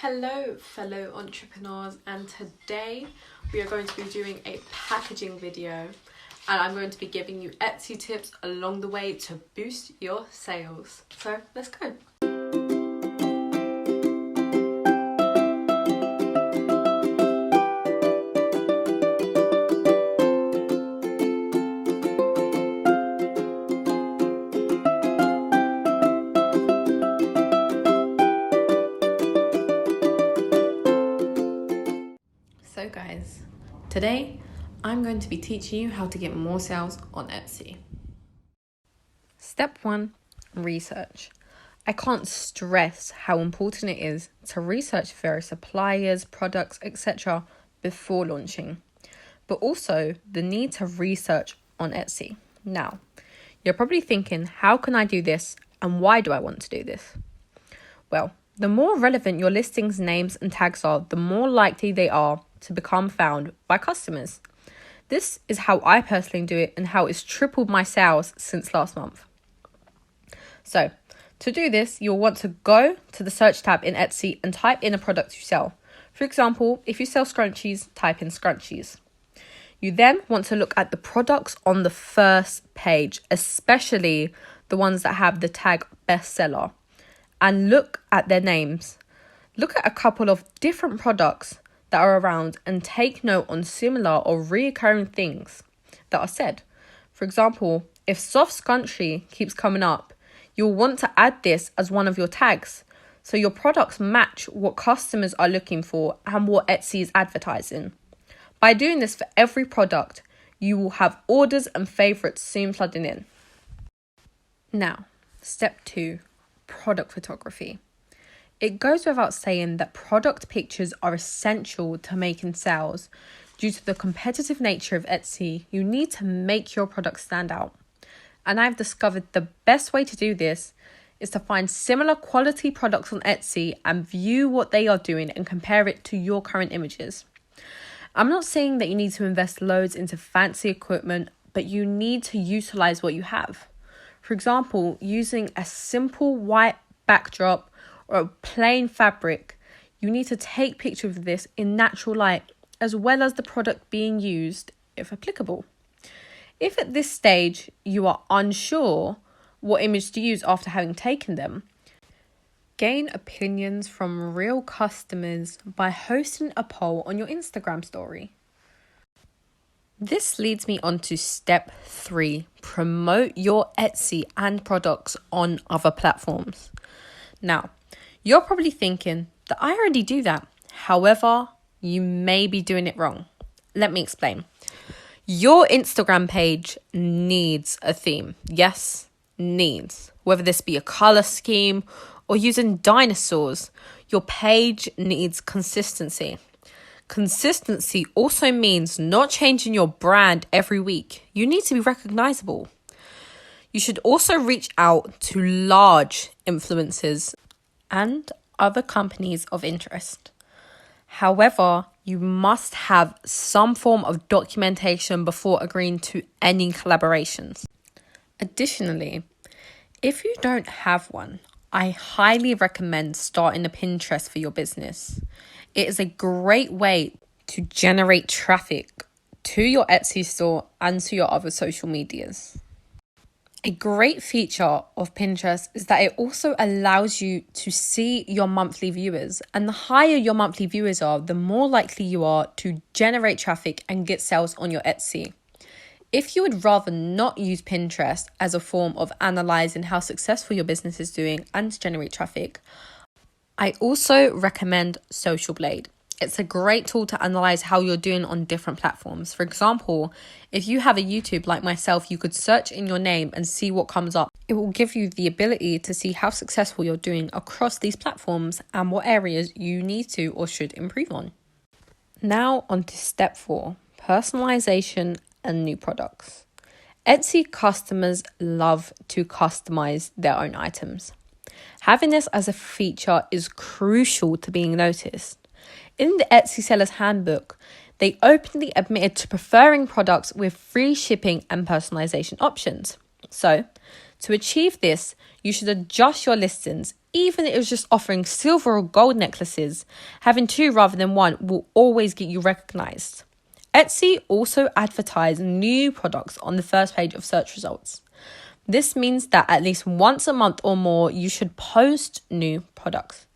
Hello fellow entrepreneurs, and today we are going to be doing a packaging video, and I'm going to be giving you Etsy tips along the way to boost your sales. So let's go. So guys, today I'm going to be teaching you how to get more sales on Etsy. Step 1, research. I can't stress how important it is to research various suppliers, products, etc. before launching, but also the need to research on Etsy. Now, you're probably thinking, how can I do this and why do I want to do this? Well, the more relevant your listings, names and tags are, the more likely they are to become found by customers. This is how I personally do it and how it's tripled my sales since last month. So, to do this, you'll want to go to the search tab in Etsy and type in a product you sell. For example, if you sell scrunchies, type in scrunchies. You then want to look at the products on the first page, especially the ones that have the tag bestseller, and look at their names. Look at a couple of different products that are around and take note on similar or reoccurring things that are said. For example, if soft scrunchie keeps coming up, you'll want to add this as one of your tags so your products match what customers are looking for and what Etsy is advertising. By doing this for every product, you will have orders and favorites soon flooding in. Now, step 2, product photography. It goes without saying that product pictures are essential to making sales. Due to the competitive nature of Etsy, you need to make your product stand out. And I've discovered the best way to do this is to find similar quality products on Etsy and view what they are doing and compare it to your current images. I'm not saying that you need to invest loads into fancy equipment, but you need to utilize what you have. For example, using a simple white backdrop or a plain fabric, you need to take pictures of this in natural light, as well as the product being used, if applicable. If at this stage you are unsure what image to use after having taken them, gain opinions from real customers by hosting a poll on your Instagram story. This leads me on to step 3, promote your Etsy and products on other platforms. Now, you're probably thinking that I already do that. However, you may be doing it wrong. Let me explain. Your Instagram page needs a theme. Yes, needs. Whether this be a color scheme or using dinosaurs, your page needs consistency. Consistency also means not changing your brand every week. You need to be recognizable. You should also reach out to large influencers and other companies of interest. However, you must have some form of documentation before agreeing to any collaborations. Additionally, if you don't have one, I highly recommend starting a Pinterest for your business. It is a great way to generate traffic to your Etsy store and to your other social medias. A great feature of Pinterest is that it also allows you to see your monthly viewers. And the higher your monthly viewers are, the more likely you are to generate traffic and get sales on your Etsy. If you would rather not use Pinterest as a form of analyzing how successful your business is doing and to generate traffic, I also recommend Social Blade. It's a great tool to analyze how you're doing on different platforms. For example, if you have a YouTube like myself, you could search in your name and see what comes up. It will give you the ability to see how successful you're doing across these platforms and what areas you need to or should improve on. Now on to step 4, personalization and new products. Etsy customers love to customize their own items. Having this as a feature is crucial to being noticed. In the Etsy Seller's Handbook, they openly admitted to preferring products with free shipping and personalization options. So, To achieve this, you should adjust your listings. Even if it was just offering silver or gold necklaces, having two rather than one will always get you recognized. Etsy also advertise new products on the first page of search results. This means that at least once a month or more, you should post new products.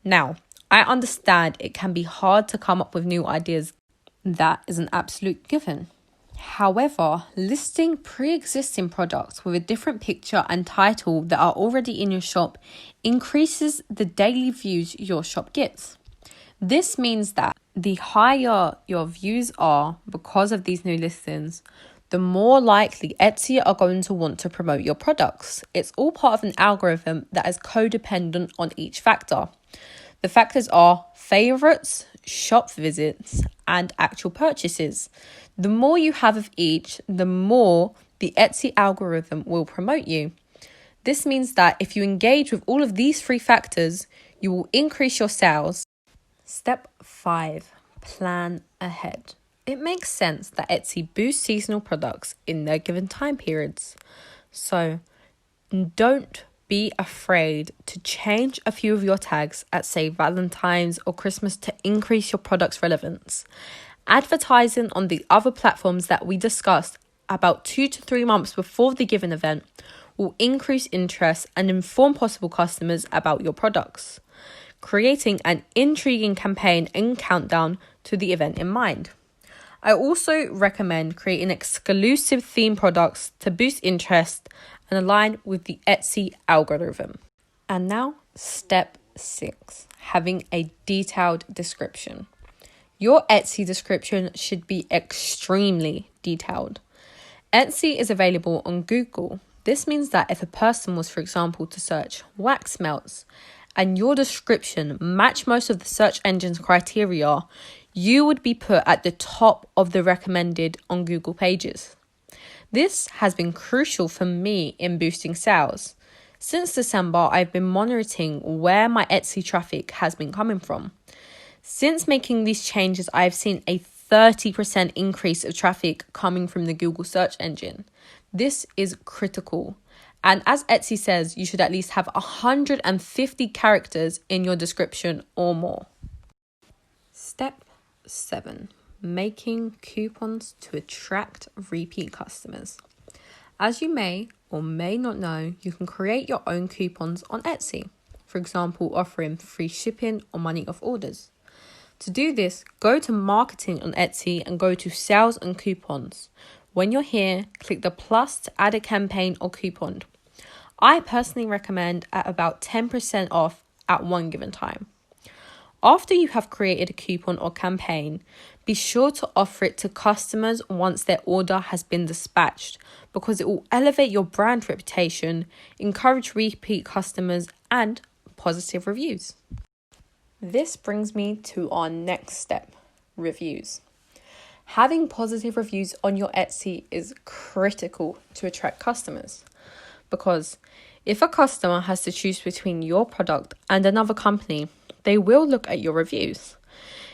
Now, I understand it can be hard to come up with new ideas. That is an absolute given. However, listing pre-existing products with a different picture and title that are already in your shop increases the daily views your shop gets. This means that the higher your views are because of these new listings, the more likely Etsy are going to want to promote your products. It's all part of an algorithm that is codependent on each factor. The factors are favorites, shop visits, and actual purchases. The more you have of each, the more the Etsy algorithm will promote you. This means that if you engage with all of these three factors, you will increase your sales. Step 5, plan ahead. It makes sense that Etsy boosts seasonal products in their given time periods. So don't be afraid to change a few of your tags at, say, Valentine's or Christmas to increase your product's relevance. Advertising on the other platforms that we discussed about 2 to 3 months before the given event will increase interest and inform possible customers about your products, creating an intriguing campaign and countdown to the event in mind. I also recommend creating exclusive theme products to boost interest and align with the Etsy algorithm. And now, step 6, having a detailed description. Your Etsy description should be extremely detailed. Etsy is available on Google. This means that if a person was, for example, to search wax melts and your description matched most of the search engine's criteria, you would be put at the top of the recommended on Google pages. This has been crucial for me in boosting sales. Since December, I've been monitoring where my Etsy traffic has been coming from. Since making these changes, I've seen a 30% increase of traffic coming from the Google search engine. This is critical. And as Etsy says, you should at least have 150 characters in your description or more. Step 7, making coupons to attract repeat customers. As you may or may not know, you can create your own coupons on Etsy. For example, offering free shipping or money off orders. To do this, go to marketing on Etsy and go to sales and coupons. When you're here, click the plus to add a campaign or coupon. I personally recommend at about 10% off at one given time. After you have created a coupon or campaign, be sure to offer it to customers once their order has been dispatched, because it will elevate your brand reputation, encourage repeat customers, and positive reviews. This brings me to our next step, reviews. Having positive reviews on your Etsy is critical to attract customers, because if a customer has to choose between your product and another company, they will look at your reviews.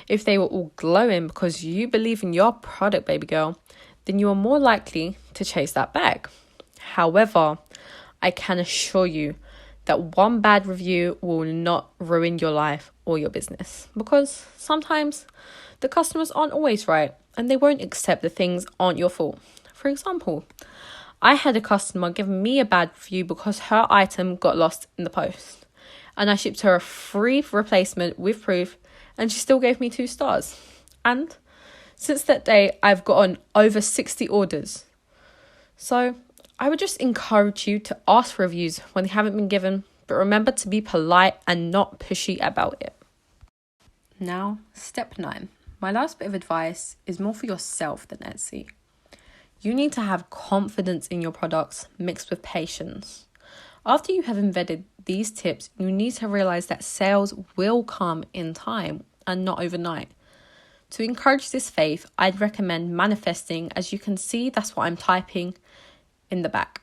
If they were all glowing because you believe in your product, baby girl, then you are more likely to chase that bag. However, I can assure you that one bad review will not ruin your life or your business, because sometimes the customers aren't always right and they won't accept the things aren't your fault. For example, I had a customer give me a bad review because her item got lost in the post, and I shipped her a free replacement with proof, and she still gave me 2 stars. And since that day, I've gotten over 60 orders. So I would just encourage you to ask for reviews when they haven't been given, but remember to be polite and not pushy about it. Now, step 9. My last bit of advice is more for yourself than Etsy. You need to have confidence in your products mixed with patience. After you have embedded these tips, you need to realize that sales will come in time and not overnight. To encourage this faith, I'd recommend manifesting. As you can see, that's what I'm typing in the back.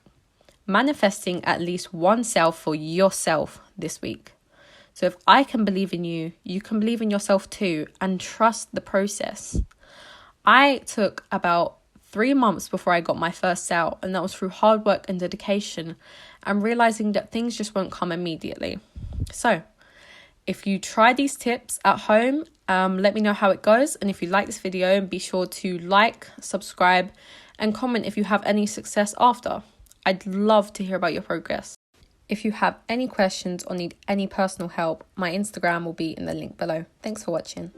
Manifesting at least one sale for yourself this week. So if I can believe in you, you can believe in yourself too, and trust the process. I took about 3 months before I got my first sale, and that was through hard work and dedication. and realizing that things just won't come immediately. So, if you try these tips at home, let me know how it goes. And if you like this video, be sure to like, subscribe, and comment if you have any success after. I'd love to hear about your progress. If you have any questions or need any personal help, my Instagram will be in the link below. Thanks for watching.